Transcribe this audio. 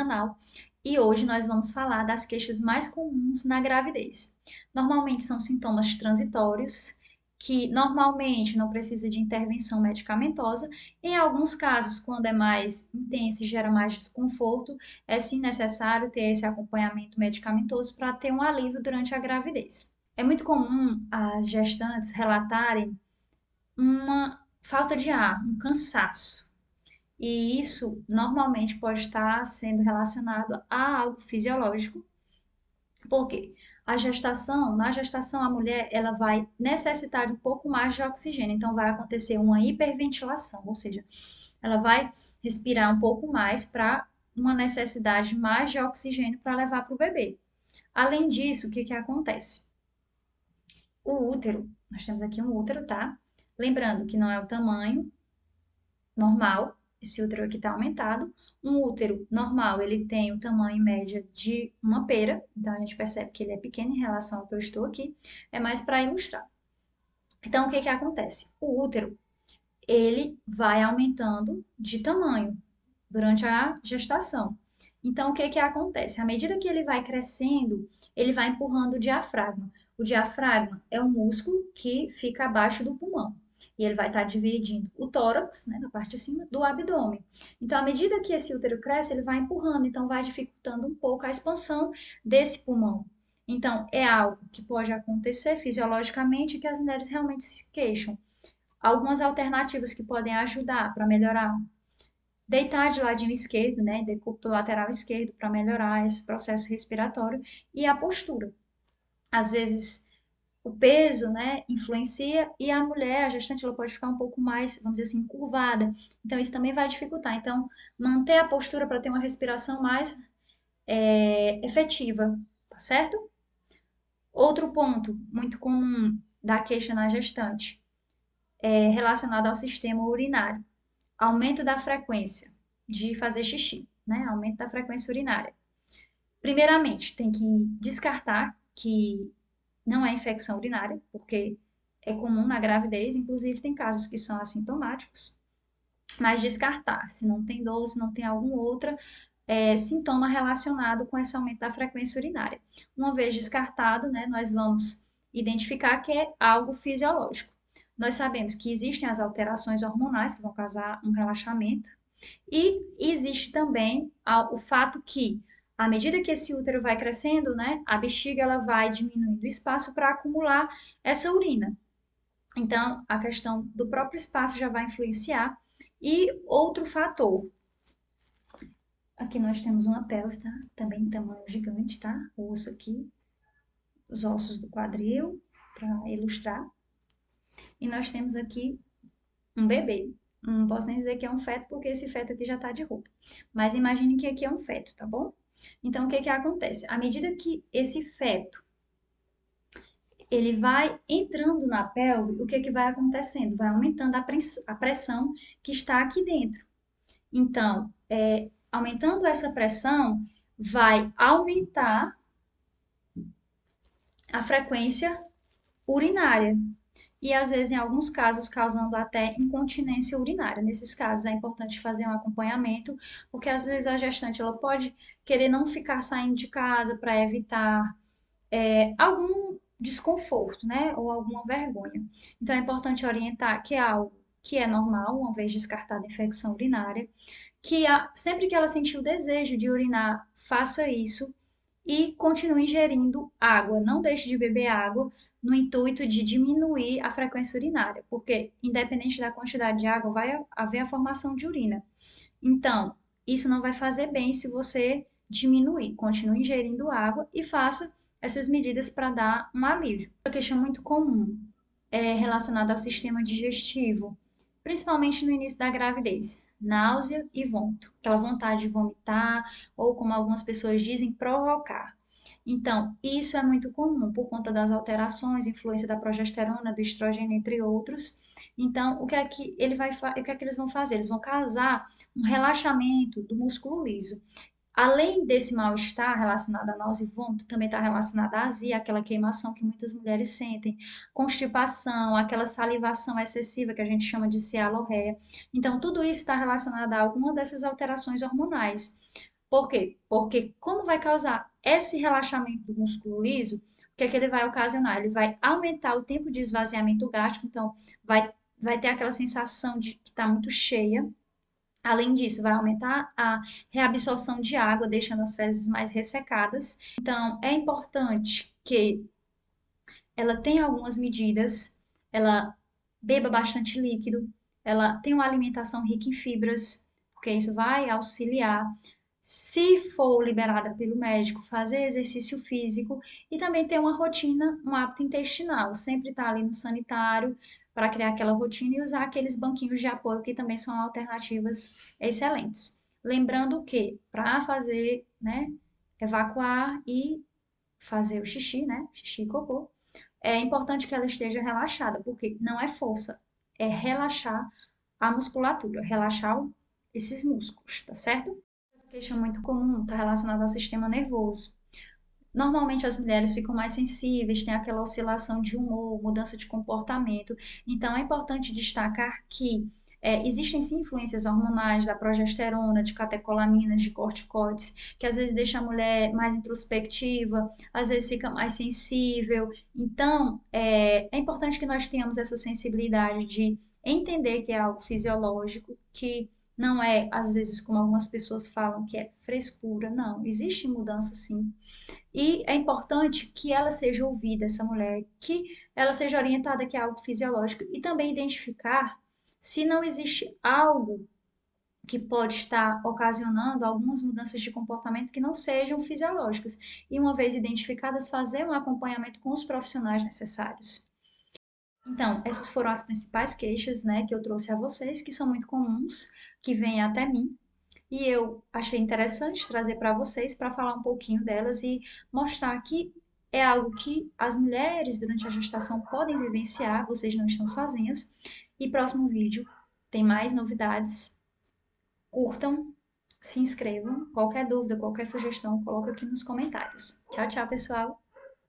canal e hoje nós vamos falar das queixas mais comuns na gravidez. Normalmente são sintomas transitórios, que normalmente não precisa de intervenção medicamentosa. Em alguns casos, quando é mais intenso e gera mais desconforto, é sim necessário ter esse acompanhamento medicamentoso para ter um alívio durante a gravidez. É muito comum as gestantes relatarem uma falta de ar, um cansaço. E isso normalmente pode estar sendo relacionado a algo fisiológico. Por quê? Na gestação, a mulher ela vai necessitar de um pouco mais de oxigênio, então vai acontecer uma hiperventilação, ou seja, ela vai respirar um pouco mais para uma necessidade mais de oxigênio para levar para o bebê. Além disso, o que que acontece? O útero, nós temos aqui um útero, tá? Lembrando que não é o tamanho normal, esse útero aqui está aumentado. Um útero normal, ele tem o tamanho média de uma pera, então a gente percebe que ele é pequeno em relação ao que eu estou aqui, é mais para ilustrar. Então, o que que acontece? O útero, ele vai aumentando de tamanho durante a gestação. Então, o que que acontece? À medida que ele vai crescendo, ele vai empurrando o diafragma. O diafragma é um músculo que fica abaixo do pulmão. E ele vai estar dividindo o tórax, né, na parte de cima, do abdômen. Então, à medida que esse útero cresce, ele vai empurrando, então vai dificultando um pouco a expansão desse pulmão. Então, é algo que pode acontecer fisiologicamente e que as mulheres realmente se queixam. Algumas alternativas que podem ajudar para melhorar: deitar de ladinho esquerdo, né, decúbito lateral esquerdo, para melhorar esse processo respiratório, e a postura. Às vezes o peso, né, influencia e a mulher, a gestante, ela pode ficar um pouco mais, vamos dizer assim, curvada. Então isso também vai dificultar. Então manter a postura para ter uma respiração mais efetiva, tá certo? Outro ponto muito comum da queixa na gestante é relacionado ao sistema urinário. Aumento da frequência de fazer xixi, né? Aumento da frequência urinária. Primeiramente, tem que descartar que não é infecção urinária, porque é comum na gravidez, inclusive tem casos que são assintomáticos, mas descartar se não tem dor, se não tem algum outro sintoma relacionado com esse aumento da frequência urinária. Uma vez descartado, né, nós vamos identificar que é algo fisiológico. Nós sabemos que existem as alterações hormonais que vão causar um relaxamento, e existe também o fato que, à medida que esse útero vai crescendo, né, a bexiga ela vai diminuindo o espaço para acumular essa urina. Então, a questão do próprio espaço já vai influenciar. E outro fator, aqui nós temos uma pelve, tá? Também tamanho gigante, tá? O osso aqui, os ossos do quadril, para ilustrar. E nós temos aqui um bebê. Não posso nem dizer que é um feto, porque esse feto aqui já tá de roupa. Mas imagine que aqui é um feto, tá bom? Então, o que que acontece? À medida que esse feto ele vai entrando na pelve, o que que vai acontecendo? Vai aumentando a pressão que está aqui dentro. Então, aumentando essa pressão, vai aumentar a frequência urinária. E às vezes, em alguns casos, causando até incontinência urinária. Nesses casos, é importante fazer um acompanhamento, porque às vezes a gestante ela pode querer não ficar saindo de casa para evitar algum desconforto, né? Ou alguma vergonha. Então, é importante orientar que é algo que é normal, uma vez descartada a infecção urinária, que sempre que ela sentir o desejo de urinar, faça isso e continue ingerindo água. Não deixe de beber água no intuito de diminuir a frequência urinária, porque independente da quantidade de água, vai haver a formação de urina. Então, isso não vai fazer bem se você diminuir. Continue ingerindo água e faça essas medidas para dar um alívio. Outra questão muito comum é relacionada ao sistema digestivo, principalmente no início da gravidez: náusea e vômito, aquela vontade de vomitar ou, como algumas pessoas dizem, provocar. Então, isso é muito comum por conta das alterações, influência da progesterona, do estrogênio, entre outros. Então, o que é que eles vão fazer? Eles vão causar um relaxamento do músculo liso. Além desse mal-estar relacionado à náusea e vômito, também está relacionado à azia, aquela queimação que muitas mulheres sentem, constipação, aquela salivação excessiva que a gente chama de cialorreia. Então, tudo isso está relacionado a alguma dessas alterações hormonais. Por quê? Porque como vai causar esse relaxamento do músculo liso, o que é que ele vai ocasionar? Ele vai aumentar o tempo de esvaziamento gástrico, então vai ter aquela sensação de que está muito cheia. Além disso, vai aumentar a reabsorção de água, deixando as fezes mais ressecadas. Então, é importante que ela tenha algumas medidas, ela beba bastante líquido, ela tenha uma alimentação rica em fibras, porque isso vai auxiliar. Se for liberada pelo médico, fazer exercício físico e também ter uma rotina, um hábito intestinal, sempre estar ali no sanitário para criar aquela rotina e usar aqueles banquinhos de apoio que também são alternativas excelentes. Lembrando que para fazer, né, evacuar e fazer o xixi, né, xixi e cocô, é importante que ela esteja relaxada, porque não é força, é relaxar a musculatura, relaxar esses músculos, tá certo? Queixa muito comum está relacionada ao sistema nervoso. Normalmente as mulheres ficam mais sensíveis, tem aquela oscilação de humor, mudança de comportamento. Então é importante destacar que existem sim influências hormonais da progesterona, de catecolaminas, de corticoides, que às vezes deixa a mulher mais introspectiva, às vezes fica mais sensível. Então é importante que nós tenhamos essa sensibilidade de entender que é algo fisiológico, que não é, às vezes, como algumas pessoas falam, que é frescura. Não, existe mudança sim. E é importante que ela seja ouvida, essa mulher, que ela seja orientada que é algo fisiológico e também identificar se não existe algo que pode estar ocasionando algumas mudanças de comportamento que não sejam fisiológicas. E uma vez identificadas, fazer um acompanhamento com os profissionais necessários. Então, essas foram as principais queixas, né, que eu trouxe a vocês, que são muito comuns, que vêm até mim. E eu achei interessante trazer para vocês para falar um pouquinho delas e mostrar que é algo que as mulheres durante a gestação podem vivenciar, vocês não estão sozinhas. E próximo vídeo tem mais novidades. Curtam, se inscrevam. Qualquer dúvida, qualquer sugestão, coloca aqui nos comentários. Tchau, tchau, pessoal!